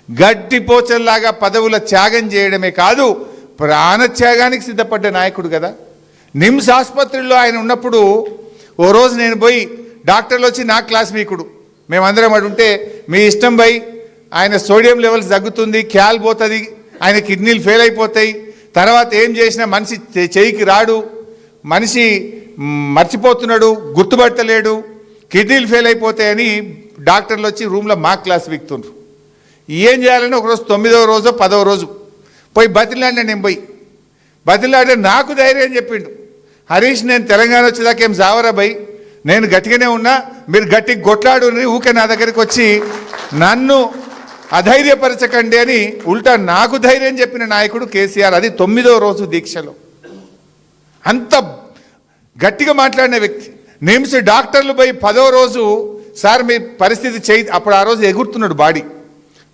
గట్టిపోచల్లాగా పదవుల త్యాగం చేయడమే కాదు, ప్రాణత్యాగానికి సిద్ధపడ్డ నాయకుడు కదా. నిమ్స్ ఆసుపత్రిలో ఆయన ఉన్నప్పుడు ఓ రోజు నేను పోయి, డాక్టర్లు వచ్చి నా క్లాస్ మీకుడు, మేమందరం అటు ఉంటే, మీ ఇష్టం పోయి, ఆయన సోడియం లెవెల్స్ తగ్గుతుంది, క్యాల్ పోతుంది, ఆయన కిడ్నీలు ఫెయిల్ అయిపోతాయి, తర్వాత ఏం చేసినా మనిషి చేయికి రాడు, మనిషి మర్చిపోతున్నాడు, గుర్తుపట్టలేడు, కిడ్నీలు ఫెయిల్ అయిపోతాయని డాక్టర్లు వచ్చి రూమ్లో మా క్లాస్ వీక్తుండ్రు. ఏం చేయాలని ఒకరోజు 9వ రోజు 10వ రోజు పోయి బతిలాడినా. నేను పోయి బతిలాడితే నాకు ధైర్యం చెప్పిండు, హరీష్ నేను తెలంగాణ వచ్చేదాకా ఏం జావరా భయ్, నేను గట్టిగానే ఉన్నా, మీరు గట్టిగా కొట్లాడు, ఊకే నా దగ్గరికి వచ్చి నన్ను అధైర్యపరచకండి అని ఉల్టా నాకు ధైర్యం చెప్పిన నాయకుడు కేసీఆర్. అది 9వ రోజు దీక్షలో అంత గట్టిగా మాట్లాడిన వ్యక్తి. నిమ్స్ డాక్టర్లు పోయి 10వ రోజు సార్ మీ పరిస్థితి చేయి, అప్పుడు ఆ రోజు ఎగురుతున్నాడు బాడీ,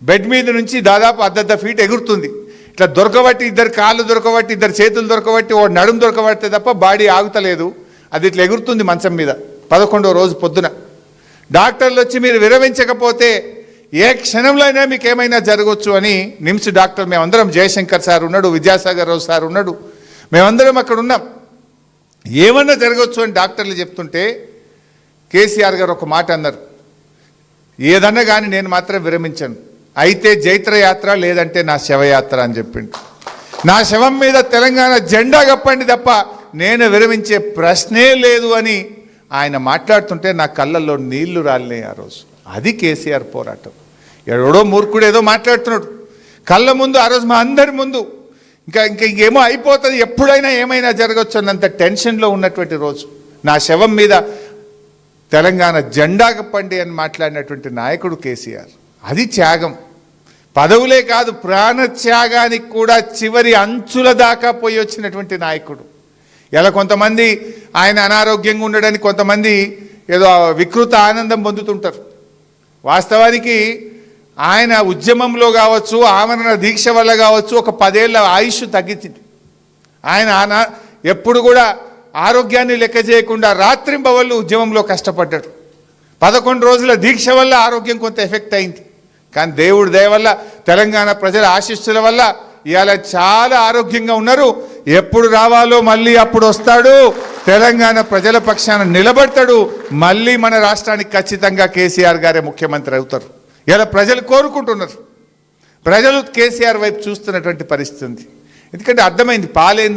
బెడ్ మీద నుంచి దాదాపు 1.5 ఫీట్ ఎగురుతుంది. ఇట్లా దొరకబట్టి, ఇద్దరు కాళ్ళు దొరకబట్టి, ఇద్దరు చేతులు దొరకబట్టి, ఓ నడుము దొరకబడితే తప్ప బాడీ ఆగుతలేదు, అది ఇట్లా ఎగురుతుంది మంచం మీద. 11వ రోజు పొద్దున డాక్టర్లు వచ్చి మీరు విరమించకపోతే ఏ క్షణంలో అయినా మీకు ఏమైనా జరగవచ్చు అని నిమ్స్ డాక్టర్ మేమందరం, జయశంకర్ సార్ ఉన్నాడు, విద్యాసాగర్ రావు సార్ ఉన్నాడు, మేమందరం అక్కడ ఉన్నాం, ఏమన్నా జరగవచ్చు అని డాక్టర్లు చెప్తుంటే కేసీఆర్ గారు ఒక మాట అన్నారు, ఏదన్నా కానీ నేను మాత్రం విరమించను, అయితే జైత్రయాత్ర లేదంటే నా శవయాత్ర అని చెప్పిండు. నా శవం మీద తెలంగాణ జెండా కప్పండి తప్ప నేను విరమించే ప్రశ్నే లేదు అని ఆయన మాట్లాడుతుంటే నా కళ్ళల్లో నీళ్లు రాలినాయి ఆ రోజు. అది కేసీఆర్ పోరాటం. ఎవడో మూర్ఖుడు ఏదో మాట్లాడుతున్నాడు కళ్ళ ముందు, ఆ రోజు మా అందరి ముందు ఇంకేమో అయిపోతుంది, ఎప్పుడైనా ఏమైనా జరగచ్చు అన్నంత టెన్షన్లో ఉన్నటువంటి రోజు. నా శవం మీద తెలంగాణ జెండా కప్పండి అని మాట్లాడినటువంటి నాయకుడు కేసీఆర్. అది త్యాగం. పదవులే కాదు, ప్రాణత్యాగానికి కూడా చివరి అంచుల దాకా పోయి వచ్చినటువంటి నాయకుడు. ఇలా కొంతమంది ఆయన అనారోగ్యంగా ఉండడానికి కొంతమంది ఏదో వికృత ఆనందం పొందుతుంటారు. వాస్తవానికి ఆయన ఉద్యమంలో కావచ్చు, ఆమరణ దీక్ష వల్ల కావచ్చు, ఒక 10 ఏళ్ళ ఆయుష్ తగ్గించింది. ఆయన ఎప్పుడు కూడా ఆరోగ్యాన్ని లెక్క చేయకుండా రాత్రింబవళ్ళు ఉద్యమంలో కష్టపడ్డాడు. 11 రోజుల దీక్ష వల్ల ఆరోగ్యం కొంత ఎఫెక్ట్ అయింది. కానీ దేవుడి దయ వల్ల, తెలంగాణ ప్రజల ఆశీస్సుల వల్ల ఇవాళ చాలా ఆరోగ్యంగా ఉన్నారు. ఎప్పుడు రావాలో మళ్ళీ అప్పుడు వస్తాడు, తెలంగాణ ప్రజల పక్షాన నిలబడతాడు, మళ్ళీ మన రాష్ట్రానికి ఖచ్చితంగా కేసీఆర్ గారే ముఖ్యమంత్రి అవుతారు. ఇలా ప్రజలు కోరుకుంటున్నారు. ప్రజలు కేసీఆర్ వైపు చూస్తున్నటువంటి పరిస్థితి ఉంది. ఎందుకంటే అర్థమైంది, పాలేందో